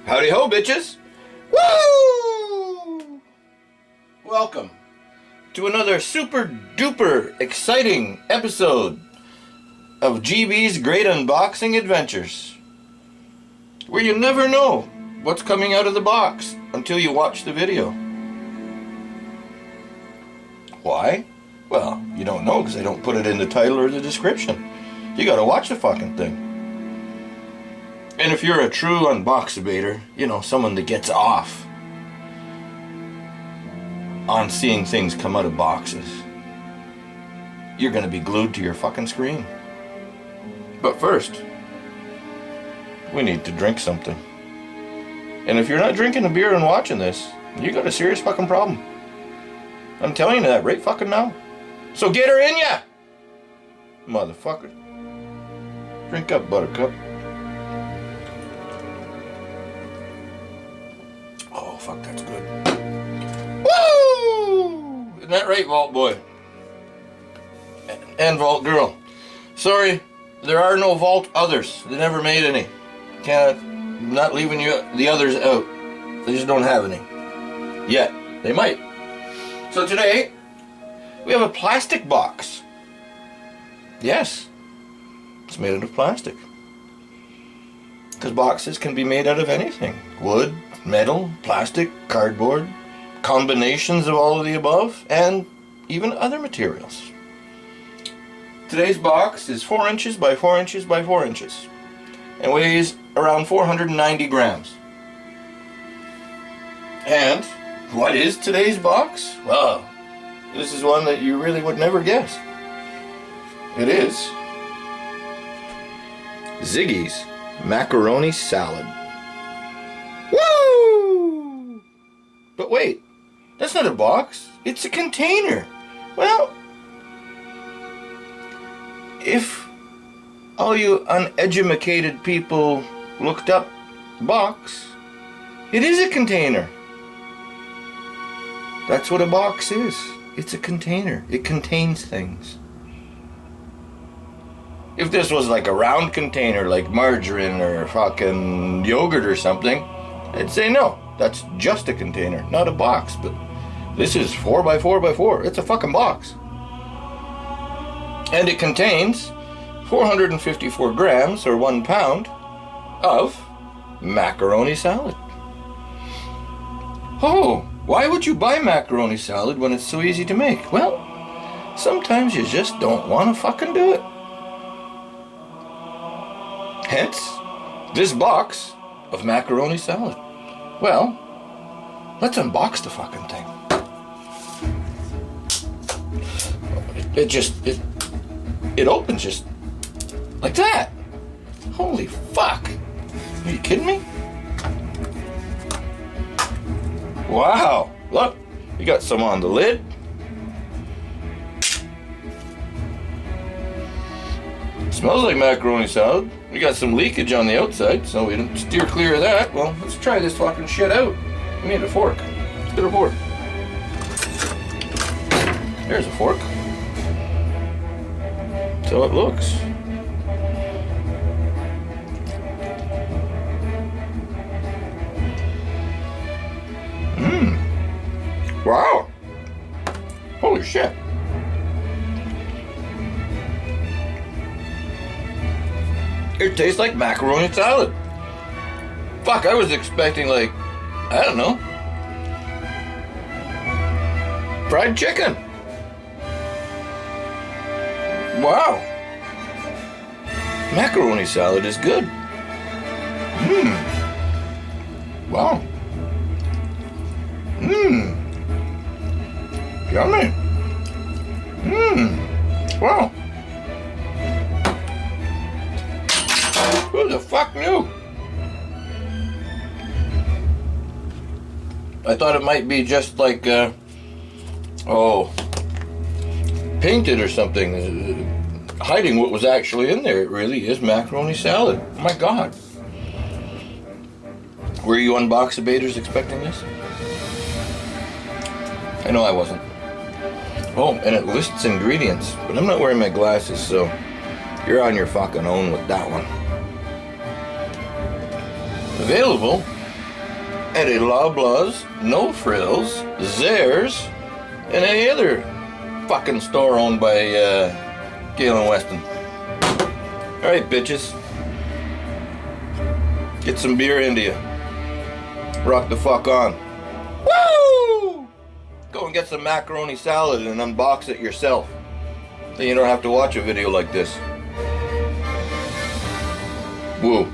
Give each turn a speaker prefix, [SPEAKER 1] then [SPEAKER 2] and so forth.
[SPEAKER 1] Howdy ho, bitches! Woo! Welcome to another super duper exciting episode of GB's Great Unboxing Adventures, where you never know what's coming out of the box until you watch the video. Why? Well, you don't know because I don't put it in the title or the description. You gotta watch the fucking thing. And if you're a true unboxabator, you know, someone that gets off on seeing things come out of boxes, you're gonna be glued to your fucking screen. But first, we need to drink something. And if you're not drinking a beer and watching this, you got a serious fucking problem. I'm telling you that right fucking now. So get her in ya, motherfucker. Drink up, buttercup. Oh, fuck, that's good. Woo! Isn't that right, Vault Boy? And Vault Girl. Sorry, there are no Vault others. They never made any. I'm not leaving you the others out. They just don't have any. Yet. They might. So today, we have a plastic box. Yes. It's made out of plastic. Because boxes can be made out of anything. Wood, metal, plastic, cardboard, combinations of all of the above, and even other materials. Today's box is 4 inches by 4 inches by 4 inches and weighs around 490 grams. And what is today's box? Well, this is one that you really would never guess. It is Ziggy's macaroni salad. Woo! But wait, that's not a box, it's a container. Well, if all you uneducated people looked up box, it is a container. That's what a box is. It's a container. It contains things. If this was like a round container like margarine or fucking yogurt or something, I'd say no, that's just a container, not a box. But this is 4 by 4 by 4. It's a fucking box. And it contains 454 grams or 1 pound of macaroni salad. Oh, why would you buy macaroni salad when it's so easy to make? Well, sometimes you just don't want to fucking do it. Hence, this box of macaroni salad. Well, let's unbox the fucking thing. It opens just like that. Holy fuck. Are you kidding me? Wow, look, you got some on the lid. Smells like macaroni salad. We got some leakage on the outside, so we don't steer clear of that. Well, let's try this fucking shit out. We need a fork. Let's get a fork. There's a fork. That's how it looks. Wow. Holy shit. It tastes like macaroni salad. Fuck, I was expecting like, I don't know, fried chicken. Wow. Macaroni salad is good. Wow. Yummy. Wow. Who the fuck knew? I thought it might be just like, painted or something, hiding what was actually in there. It really is macaroni salad. Oh my God. Were you Unboxabators expecting this? I know I wasn't. Oh, and it lists ingredients, but I'm not wearing my glasses, so you're on your fucking own with that one. Available at a Loblaws, No Frills, Zehrs, and any other fucking store owned by Gale and Weston. Alright, bitches. Get some beer into you. Rock the fuck on. Woo! Go and get some macaroni salad and unbox it yourself. Then you don't have to watch a video like this. Woo.